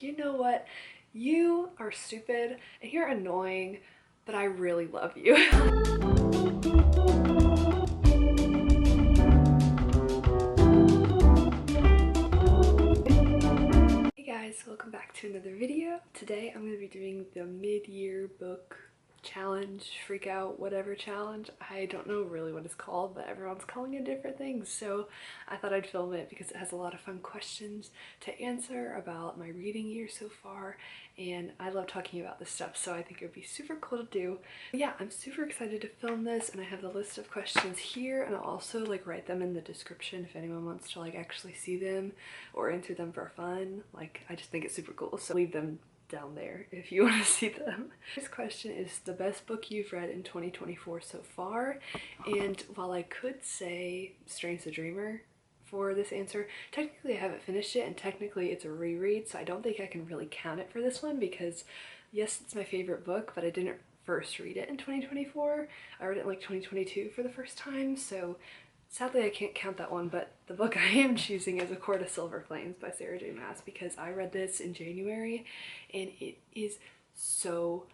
You know what? You are stupid and you're annoying, but I really love you. Hey guys, welcome back to another video. Today I'm going to be doing the mid-year book challenge, freak out, whatever challenge. I don't know really what it's called, but everyone's calling it different things, so I thought I'd film it because it has a lot of fun questions to answer about my reading year so far, and I love talking about this stuff, so I think it would be super cool to do. Yeah, I'm super excited to film this, and I have the list of questions here, and I'll also like write them in the description if anyone wants to like actually see them or answer them for fun. Like, I just think it's super cool, so leave them down there if you want to see them. This question is the best book you've read in 2024 so far, and while I could say Strange the Dreamer for this answer, technically I haven't finished it and technically it's a reread, so I don't think I can really count it for this one because yes, it's my favorite book, but I didn't first read it in 2024. I read it in like 2022 for the first time, so sadly I can't count that one. But the book I am choosing is A Court of Silver Flames by Sarah J Maas because I read this in January and it is so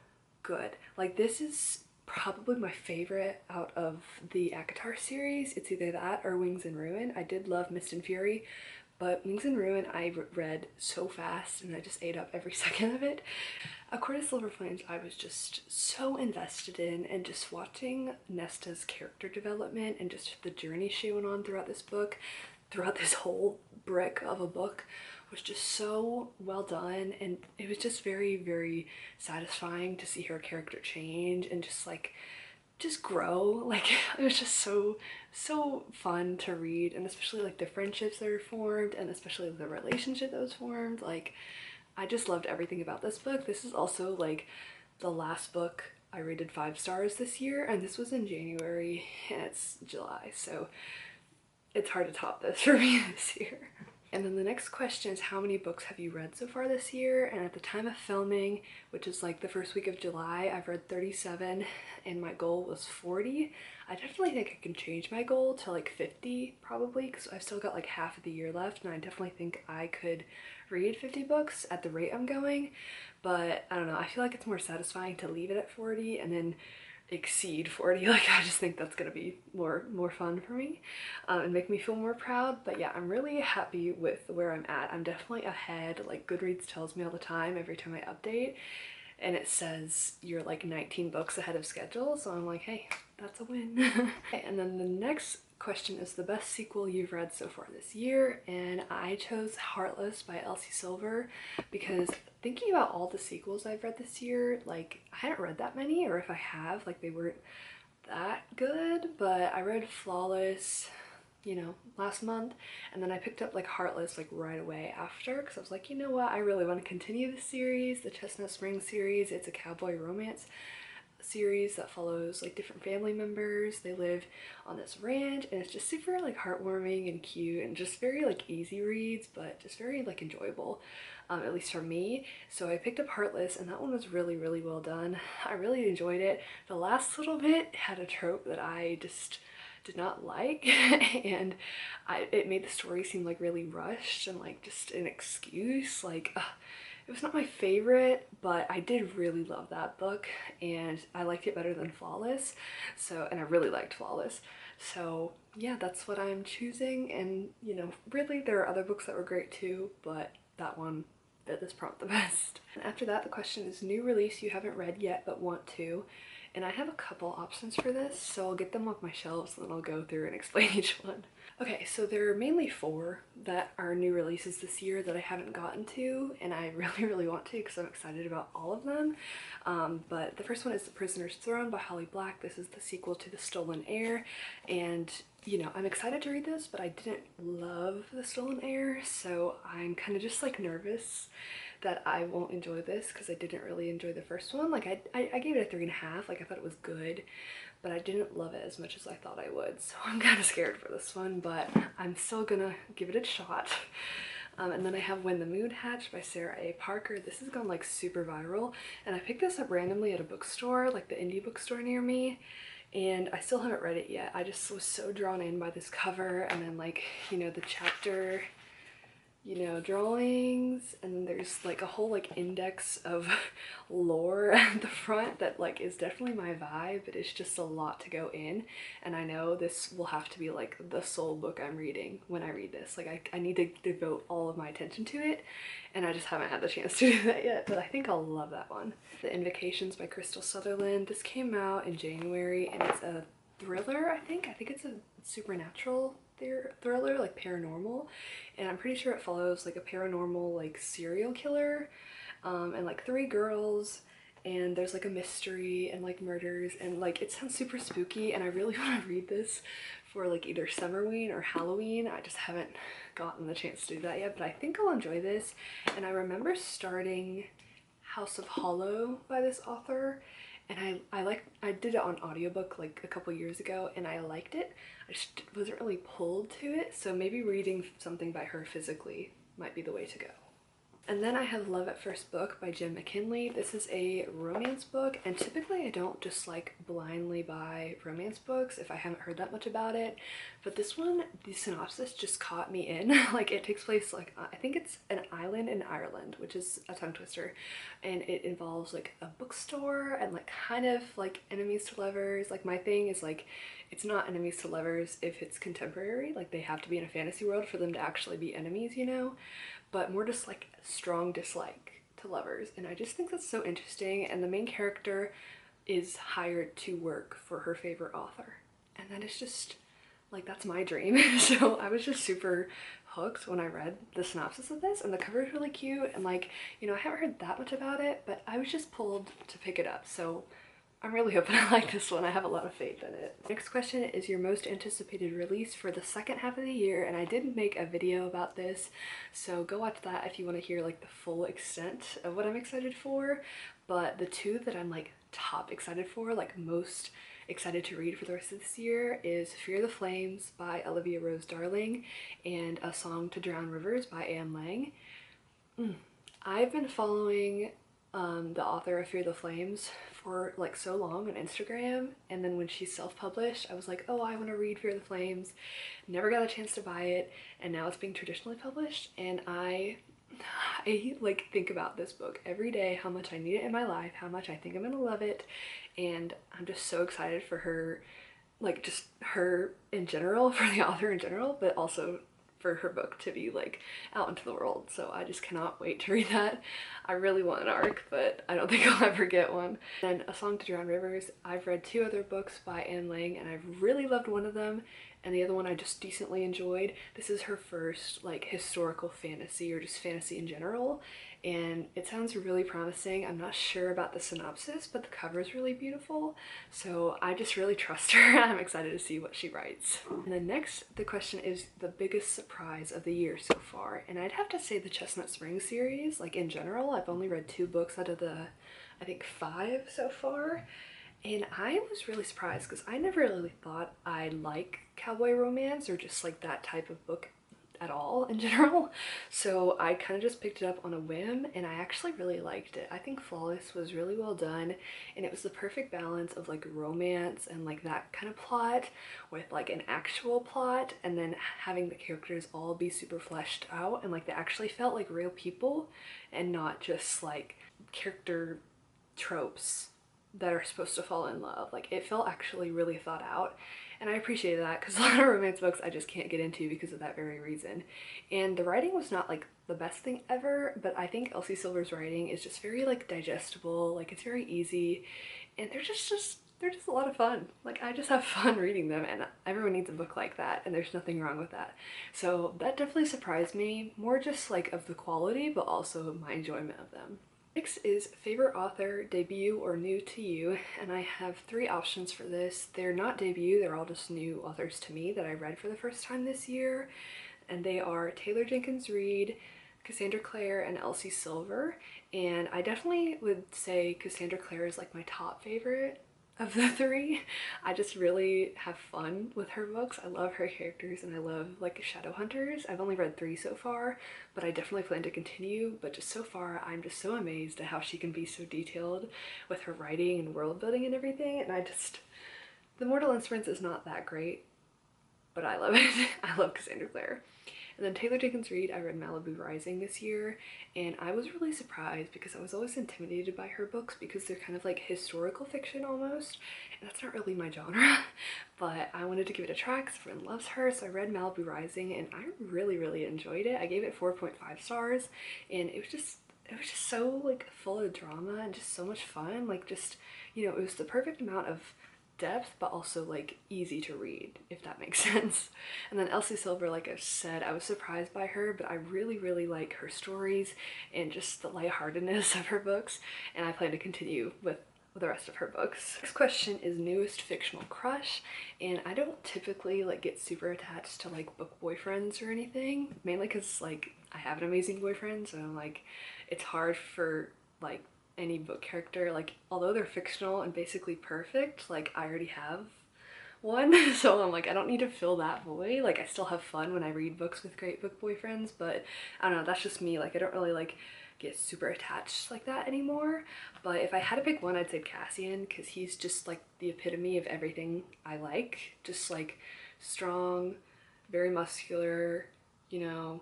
good. Like, this is probably my favorite out of the ACOTAR series. It's either that or Wings and Ruin. I did love Mist and Fury, but Wings and Ruin I read so fast and I just ate up every second of it. A Court of Silver Flames I was just so invested in, and just watching Nesta's character development and just the journey she went on throughout this book, throughout this whole brick of a book, was just so well done, and it was just very satisfying to see her character change and just grow. Like, it was just so fun to read, and especially like the friendships that were formed and especially the relationship that was formed. Like, I just loved everything about this book. This is also like the last book I rated 5 stars this year, and this was in January and it's July, so it's hard to top this for me this year. And then the next question is, how many books have you read so far this year? And at the time of filming, which is like the first week of July, I've read 37 and my goal was 40. I definitely think I can change my goal to like 50 probably, because I've still got like half of the year left, and I definitely think I could read 50 books at the rate I'm going. But I don't know, I feel like it's more satisfying to leave it at 40 and then exceed 40. Like, I just think that's gonna be more fun for me, and make me feel more proud. But yeah, I'm really happy with where I'm at. I'm definitely ahead. Like, Goodreads tells me all the time every time I update, and it says you're like 19 books ahead of schedule, so I'm like, hey, that's a win. Okay, and then the next question is the best sequel you've read so far this year, and I chose Heartless by Elsie Silver because thinking about all the sequels I've read this year, like, I hadn't read that many, or if I have, like, they weren't that good. But I read Flawless, you know, last month, and then I picked up like Heartless like right away after, because I was like, you know what, I really want to continue the series, the Chestnut Springs series. It's a cowboy romance series that follows like different family members. They live on this ranch, and it's just super like heartwarming and cute and just very like easy reads, but just very like enjoyable, at least for me. So I picked up Heartless, and that one was really well done. I really enjoyed it. The last little bit had a trope that I just did not like and it made the story seem like really rushed and like just an excuse. Like, it was not my favorite, but I did really love that book and I liked it better than Flawless. So, and I really liked Flawless. So yeah, that's what I'm choosing. And you know, really there are other books that were great too, but that one fit this prompt the best. And after that, the question is new release you haven't read yet but want to. And I have a couple options for this, so I'll get them off my shelves and then I'll go through and explain each one. Okay, so there are mainly 4 that are new releases this year that I haven't gotten to, and I really want to because I'm excited about all of them. But the first one is The Prisoner's Throne by Holly Black. This is the sequel to The Stolen Heir, and you know, I'm excited to read this, but I didn't love The Stolen Heir, so I'm kind of just like nervous that I won't enjoy this because I didn't really enjoy the first one. Like, I gave it a 3.5. Like, I thought it was good, but I didn't love it as much as I thought I would, so I'm kind of scared for this one, but I'm still gonna give it a shot. And then I have When the Moon Hatched by Sarah A. Parker. This has gone like super viral, and I picked this up randomly at a bookstore, like the indie bookstore near me, and I still haven't read it yet. I just was so drawn in by this cover, and then like, you know, the chapter you know, drawings, and there's like a whole like index of lore at the front that like is definitely my vibe, but it's just a lot to go in. And I know this will have to be like the sole book I'm reading when I read this. Like I need to devote all of my attention to it, and I just haven't had the chance to do that yet, but I think I'll love that one. The Invocations by Crystal Sutherland. This came out in January, and it's a thriller, I think. I think it's a supernatural thriller, like paranormal, and I'm pretty sure it follows like a paranormal like serial killer, and like three girls, and there's like a mystery and like murders, and like it sounds super spooky, and I really want to read this for like either Summerween or Halloween. I just haven't gotten the chance to do that yet, but I think I'll enjoy this. And I remember starting House of Hollow by this author, and I did it on audiobook like a couple years ago, and I liked it. I just wasn't really pulled to it, so maybe reading something by her physically might be the way to go. And then I have Love at First Book by Jen McKinley. This is a romance book, and typically I don't just like blindly buy romance books if I haven't heard that much about it, but this one, the synopsis just caught me in. Like it takes place like, I think it's an island in Ireland, which is a tongue twister, and it involves like a bookstore and like kind of like enemies to lovers. Like my thing is like, it's not enemies to lovers if it's contemporary, like they have to be in a fantasy world for them to actually be enemies, you know, but more just like strong dislike to lovers. And I just think that's so interesting, and the main character is hired to work for her favorite author, and that is just like, that's my dream. So I was just super hooked when I read the synopsis of this, and the cover is really cute, and like, you know, I haven't heard that much about it, but I was just pulled to pick it up, so I'm really hoping I like this one. I have a lot of faith in it. Next question is your most anticipated release for the second half of the year, and I did make a video about this, so go watch that if you want to hear like the full extent of what I'm excited for. But the two that I'm like top excited for, like most excited to read for the rest of this year, is Fear the Flames by Olivia Rose Darling and A Song to Drown Rivers by Anne Lang. I've been following the author of Fear the Flames for like so long on Instagram, and then when she's self-published I was like, oh, I want to read Fear the Flames. Never got a chance to buy it, and now it's being traditionally published, and I like think about this book every day, how much I need it in my life, how much I think I'm gonna love it, and I'm just so excited for her, like just her in general, for the author in general, but also for her book to be like out into the world. So I just cannot wait to read that. I really want an ARC, but I don't think I'll ever get one. And A Song to Drown Rivers, I've read two other books by Anne Lang, and I've really loved one of them, and the other one I just decently enjoyed. This is her first like historical fantasy, or just fantasy in general, and it sounds really promising. I'm not sure about the synopsis, but the cover is really beautiful, so I just really trust her. I'm excited to see what she writes. And then next, the question is the biggest surprise of the year so far, and I'd have to say the Chestnut Springs series. Like in general, I've only read 2 books out of the, I think, 5 so far, and I was really surprised because I never really thought I like cowboy romance or just like that type of book at all in general. So I kind of just picked it up on a whim, and I actually really liked it. I think Flawless was really well done, and it was the perfect balance of like romance and like that kind of plot with like an actual plot, and then having the characters all be super fleshed out, and like they actually felt like real people and not just like character tropes that are supposed to fall in love. Like it felt actually really thought out, and I appreciated that because a lot of romance books I just can't get into because of that very reason. And the writing was not like the best thing ever, but I think Elsie Silver's writing is just very like digestible, like it's very easy, and they're just a lot of fun. Like I just have fun reading them, and everyone needs a book like that, and there's nothing wrong with that. So that definitely surprised me, more just like of the quality, but also my enjoyment of them. Next is favorite author, debut, or new to you, and I have 3 options for this. They're not debut, they're all just new authors to me that I read for the first time this year, and they are Taylor Jenkins Reid, Cassandra Clare, and Elsie Silver. And I definitely would say Cassandra Clare is like my top favorite of the 3. I just really have fun with her books. I love her characters, and I love like Shadowhunters. I've only read 3 so far, but I definitely plan to continue. But just so far, I'm just so amazed at how she can be so detailed with her writing and world building and everything. And the Mortal Instruments is not that great, but I love it. I love Cassandra Clare. And then Taylor Jenkins Reid, I read Malibu Rising this year, and I was really surprised because I was always intimidated by her books because they're kind of like historical fiction almost, and that's not really my genre. But I wanted to give it a try because everyone loves her, so I read Malibu Rising and I really enjoyed it. I gave it 4.5 stars, and it was just so like full of drama and just so much fun. Like, just, you know, it was the perfect amount of depth but also like easy to read, if that makes sense. And then Elsie Silver, like I said, I was surprised by her, but I really like her stories and just the lightheartedness of her books, and I plan to continue with the rest of her books. Next question is newest fictional crush, and I don't typically like get super attached to like book boyfriends or anything, mainly because like I have an amazing boyfriend, so I'm like, it's hard for like any book character, like although they're fictional and basically perfect, like I already have one. So I'm like, I don't need to fill that void. Like, I still have fun when I read books with great book boyfriends, but I don't know, that's just me. Like, I don't really like get super attached like that anymore. But if I had to pick one, I'd say Cassian, because he's just like the epitome of everything I like. Just like strong, very muscular, you know,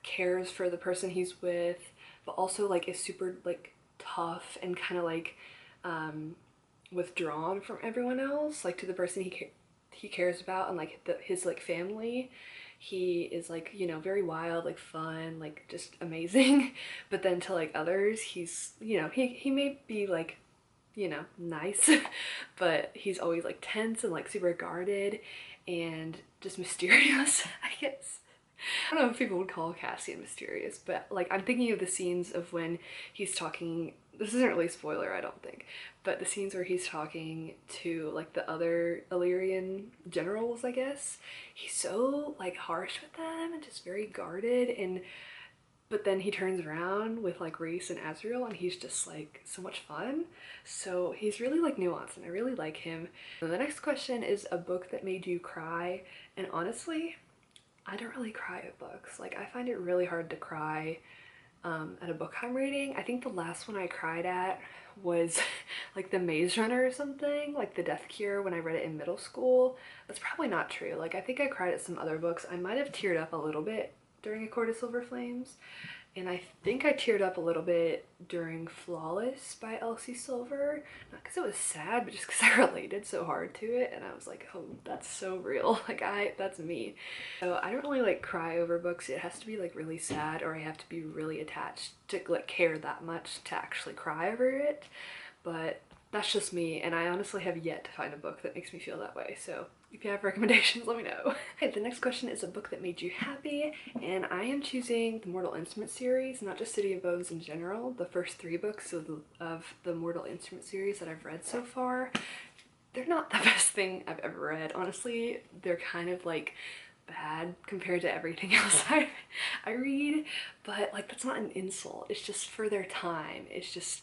cares for the person he's with, but also like is super like tough and kind of like withdrawn from everyone else, like to the person he cares about, and like his like family. He is like, you know, very wild, like fun, like just amazing. But then to like others, he's, you know, he may be like, you know, nice, but he's always like tense and like super guarded and just mysterious, I guess. I don't know if people would call Cassian mysterious, but like I'm thinking of the scenes of when he's talking, this isn't really a spoiler, I don't think, but the scenes where he's talking to like the other Illyrian generals, I guess. He's so like harsh with them and just very guarded, and but then he turns around with like Reese and Azriel and he's just like so much fun. So he's really like nuanced and I really like him. And the next question is a book that made you cry, and honestly, I don't really cry at books. Like, I find it really hard to cry at a book I'm reading. I think the last one I cried at was like The Maze Runner or something, like The Death Cure, when I read it in middle school. That's probably not true. Like, I think I cried at some other books. I might have teared up a little bit during A Court of Silver Flames. And I think I teared up a little bit during Flawless by Elsie Silver. Not because it was sad, but just because I related so hard to it. And I was like, oh, that's so real. Like, that's me. So I don't really like cry over books. It has to be like really sad, or I have to be really attached to like care that much to actually cry over it. But that's just me, and I honestly have yet to find a book that makes me feel that way. So if you have recommendations, let me know. Okay, the next question is a book that made you happy, and I am choosing the Mortal Instruments series, not just City of Bones in general. The first 3 books of the Mortal Instruments series that I've read so far, they're not the best thing I've ever read. Honestly, they're kind of like bad compared to everything else I read, but like that's not an insult. It's just for their time. It's just,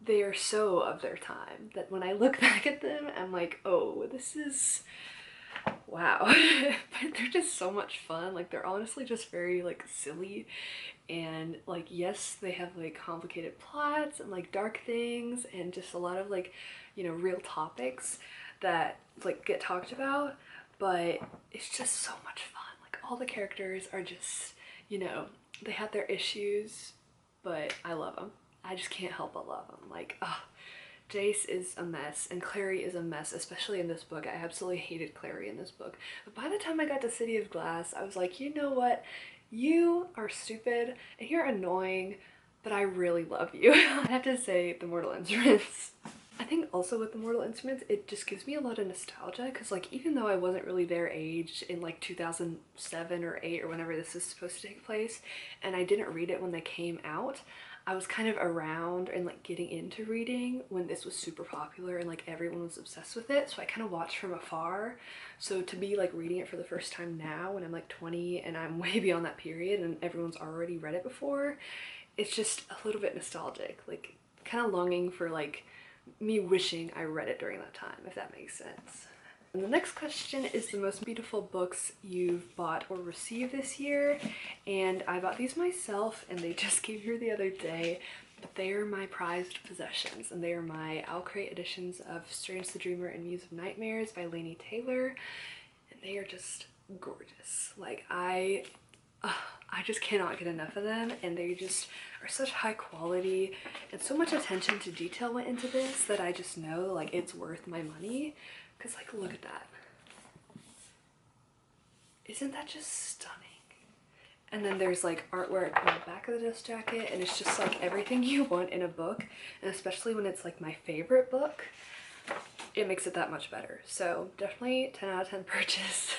they are so of their time that when I look back at them, I'm like, oh, this is, wow. But they're just so much fun. Like, they're honestly just very like silly, and like, yes, they have like complicated plots and like dark things and just a lot of like, you know, real topics that like get talked about, but it's just so much fun. Like, all the characters are just, you know, they have their issues, but I love them. I just can't help but love them. Like, oh, Jace is a mess and Clary is a mess, especially in this book. I absolutely hated Clary in this book. But by the time I got to City of Glass, I was like, you know what? You are stupid and you're annoying, but I really love you. I have to say The Mortal Instruments. I think also with The Mortal Instruments, it just gives me a lot of nostalgia, because like, even though I wasn't really their age in like 2007 or 8 or whenever this is supposed to take place, and I didn't read it when they came out, I was kind of around and like getting into reading when this was super popular and like everyone was obsessed with it, so I kind of watched from afar. So to be like reading it for the first time now when I'm like 20 and I'm way beyond that period and everyone's already read it before, it's just a little bit nostalgic, like kind of longing for like me wishing I read it during that time, if that makes sense. And the next question is the most beautiful books you've bought or received this year, and I bought these myself and they just came here the other day, but they are my prized possessions, and they are my Owl Crate editions of Strange the Dreamer and Muse of Nightmares by Laini Taylor, and they are just gorgeous. Like I just cannot get enough of them, and they just are such high quality, and so much attention to detail went into this that I just know like it's worth my money. Because like, look at that. Isn't that just stunning? And then there's like artwork on the back of the dust jacket, and it's just like everything you want in a book, and especially when it's like my favorite book, it makes it that much better. So definitely 10 out of 10 purchase.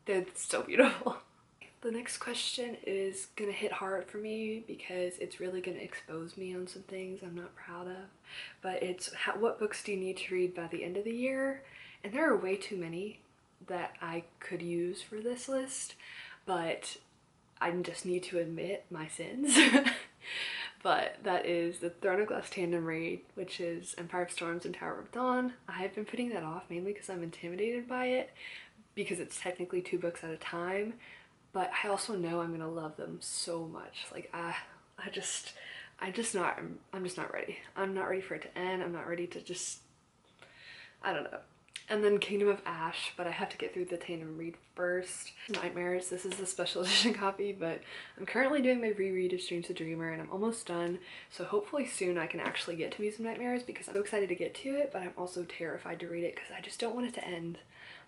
They're so beautiful. The next question is gonna hit hard for me because it's really gonna expose me on some things I'm not proud of. But it's what books do you need to read by the end of the year? And there are way too many that I could use for this list, but I just need to admit my sins. But that is the Throne of Glass tandem read, which is Empire of Storms and Tower of Dawn. I have been putting that off mainly because I'm intimidated by it, because it's technically 2 books at a time, but I also know I'm gonna love them so much. Like I'm just not ready. I'm not ready for it to end. I'm not ready to just, I don't know. And then Kingdom of Ash, but I have to get through the tandem read first. Nightmares, this is the special edition copy, but I'm currently doing my reread of Strange the Dreamer and I'm almost done. So hopefully soon I can actually get to me some Nightmares, because I'm so excited to get to it, but I'm also terrified to read it because I just don't want it to end.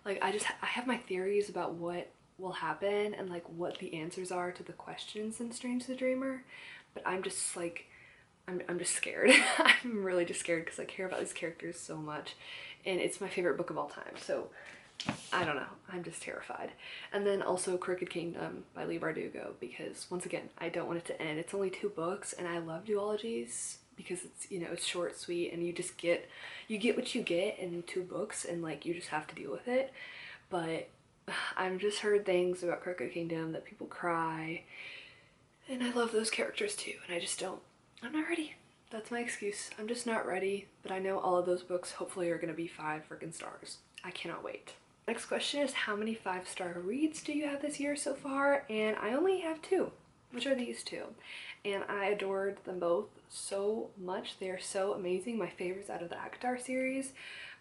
Like I have my theories about what will happen and like what the answers are to the questions in Strange the Dreamer, but I'm just like, I'm just scared. I'm really just scared because I care about these characters so much, and it's my favorite book of all time, so I don't know, I'm just terrified. And then also Crooked Kingdom by Leigh Bardugo, because once again, I don't want it to end. It's only 2 books and I love duologies because it's, you know, it's short, sweet, and you get what you get in 2 books, and like you just have to deal with it. But I've just heard things about Crooked Kingdom that people cry, and I love those characters too, and I just don't, I'm not ready. That's my excuse. I'm just not ready, but I know all of those books hopefully are gonna be 5 freaking stars. I cannot wait. Next question is, how many 5-star reads do you have this year so far? And I only have 2, which are these 2. And I adored them both so much. They are so amazing. My favorites out of the Akatar series,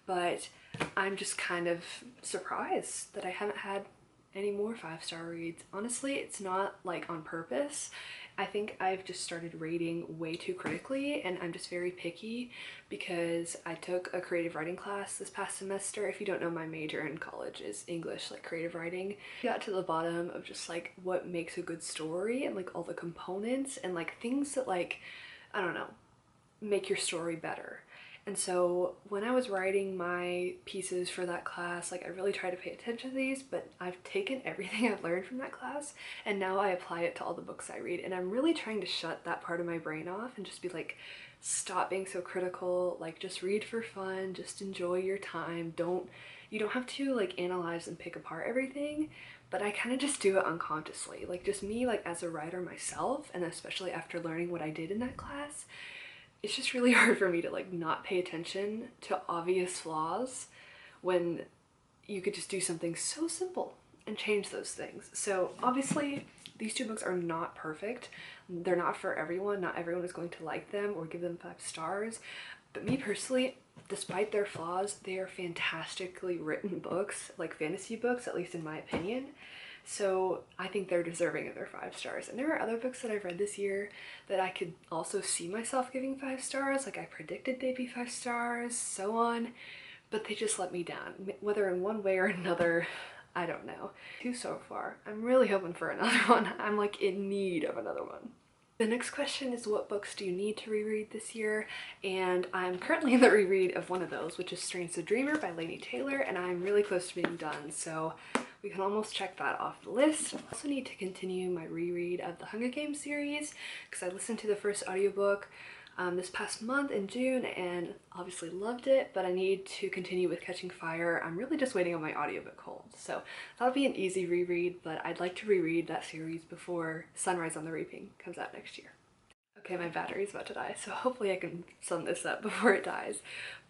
but I'm just kind of surprised that I haven't had any more 5-star reads. Honestly, it's not like on purpose. I think I've just started rating way too critically, and I'm just very picky because I took a creative writing class this past semester. If you don't know, my major in college is English, like creative writing. I got to the bottom of just like what makes a good story and like all the components and like things that like, I don't know, make your story better. And so when I was writing my pieces for that class, like I really try to pay attention to these, but I've taken everything I've learned from that class and now I apply it to all the books I read. And I'm really trying to shut that part of my brain off and just be like, stop being so critical, like just read for fun, just enjoy your time. You don't have to like analyze and pick apart everything, but I kind of just do it unconsciously. Like just me, like as a writer myself, and especially after learning what I did in that class, it's just really hard for me to like not pay attention to obvious flaws when you could just do something so simple and change those things. So obviously these 2 books are not perfect. They're not for everyone. Not everyone is going to like them or give them 5 stars. But me personally, despite their flaws, they are fantastically written books, like fantasy books, at least in my opinion. So I think they're deserving of their 5 stars. And there are other books that I've read this year that I could also see myself giving 5 stars, like I predicted they'd be 5 stars, so on, but they just let me down. Whether in one way or another, I don't know. 2 so far. I'm really hoping for another one. I'm like in need of another one. The next question is, what books do you need to reread this year? And I'm currently in the reread of one of those, which is Strange the Dreamer by Laini Taylor, and I'm really close to being done, so we can almost check that off the list. I also need to continue my reread of the Hunger Games series because I listened to the first audiobook this past month in June and obviously loved it, but I need to continue with Catching Fire. I'm really just waiting on my audiobook hold, so that'll be an easy reread, but I'd like to reread that series before Sunrise on the Reaping comes out next year. Okay, my battery's about to die, so hopefully I can sum this up before it dies.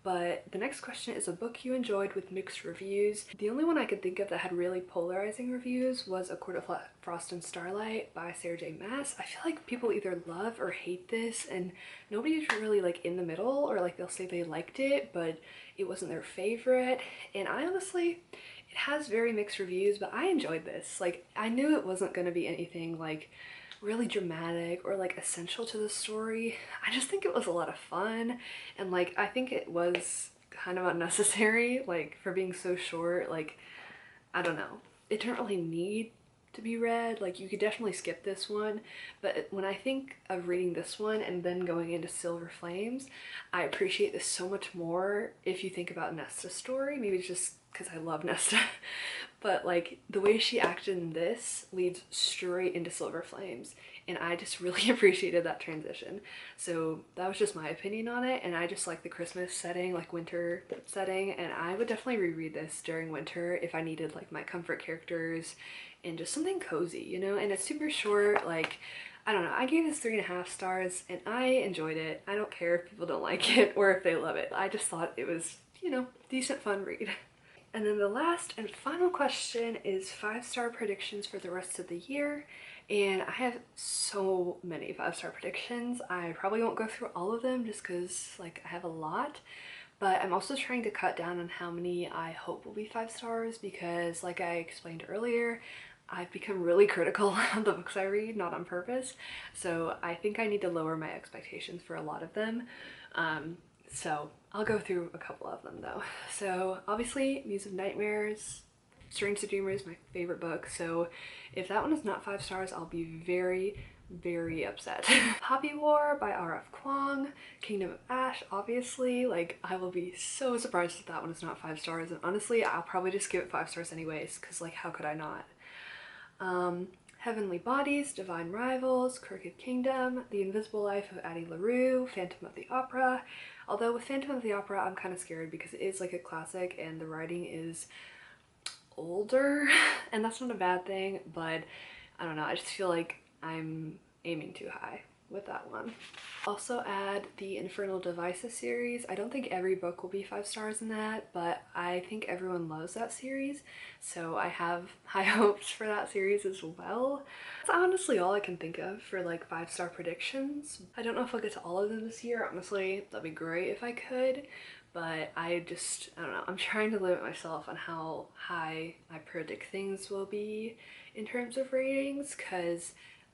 But the next question is, a book you enjoyed with mixed reviews. The only one I could think of that had really polarizing reviews was A Court of Frost and Starlight by Sarah J Maas. I feel like people either love or hate this, and nobody's really like in the middle, or like they'll say they liked it but it wasn't their favorite. And I honestly It has very mixed reviews, but I enjoyed this. Like, I knew it wasn't going to be anything like really dramatic or like essential to the story. I just think it was a lot of fun, and like I think it was kind of unnecessary, like for being so short. Like, I don't know, it didn't really need to be read. Like, you could definitely skip this one, but when I think of reading this one and then going into Silver Flames, I appreciate this so much more if you think about Nesta's story. Maybe it's just because I love Nesta, but like the way she acted in this leads straight into Silver Flames, and I just really appreciated that transition. So that was just my opinion on it, and I just like the Christmas setting, like winter setting, and I would definitely reread this during winter if I needed like my comfort characters and just something cozy, you know? And it's super short. Like, I don't know, I gave this 3.5 stars and I enjoyed it. I don't care if people don't like it or if they love it. I just thought it was, you know, decent fun read. And then the last and final question is 5-star predictions for the rest of the year. And I have so many 5-star predictions. I probably won't go through all of them just because like I have a lot. But I'm also trying to cut down on how many I hope will be 5 stars because, like I explained earlier, I've become really critical of the books I read, not on purpose. So I think I need to lower my expectations for a lot of them. So I'll go through a couple of them though. So obviously Muse of Nightmares, Strange the Dreamer is my favorite book. So if that one is not 5 stars, I'll be very upset. Poppy War by R.F. Kuang, Kingdom of Ash, obviously, like I will be so surprised if that one is not 5 stars, and honestly I'll probably just give it 5 stars anyways, because like how could I not? Heavenly Bodies, Divine Rivals, Crooked Kingdom, The Invisible Life of Addie LaRue, Phantom of the Opera. Although with Phantom of the Opera I'm kind of scared because it is like a classic and the writing is older and that's not a bad thing, but I don't know, I just feel like I'm aiming too high with that one. Also add the Infernal Devices series. I don't think every book will be 5 stars in that, but I think everyone loves that series, so I have high hopes for that series as well. That's honestly all I can think of for like 5-star predictions. I don't know if I'll get to all of them this year. Honestly, that'd be great if I could, but I don't know, I'm trying to limit myself on how high I predict things will be in terms of ratings because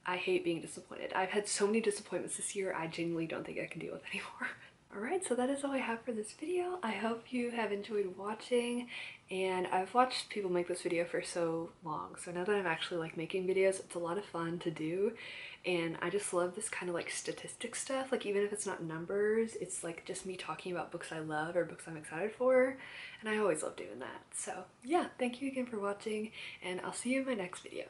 I hate being disappointed. I've had so many disappointments this year, I genuinely don't think I can deal with anymore. Alright, so that is all I have for this video. I hope you have enjoyed watching, and I've watched people make this video for so long, so now that I'm actually like making videos, it's a lot of fun to do, and I just love this kind of like statistic stuff. Like, even if it's not numbers, it's like just me talking about books I love or books I'm excited for, and I always love doing that. So yeah, thank you again for watching, and I'll see you in my next video.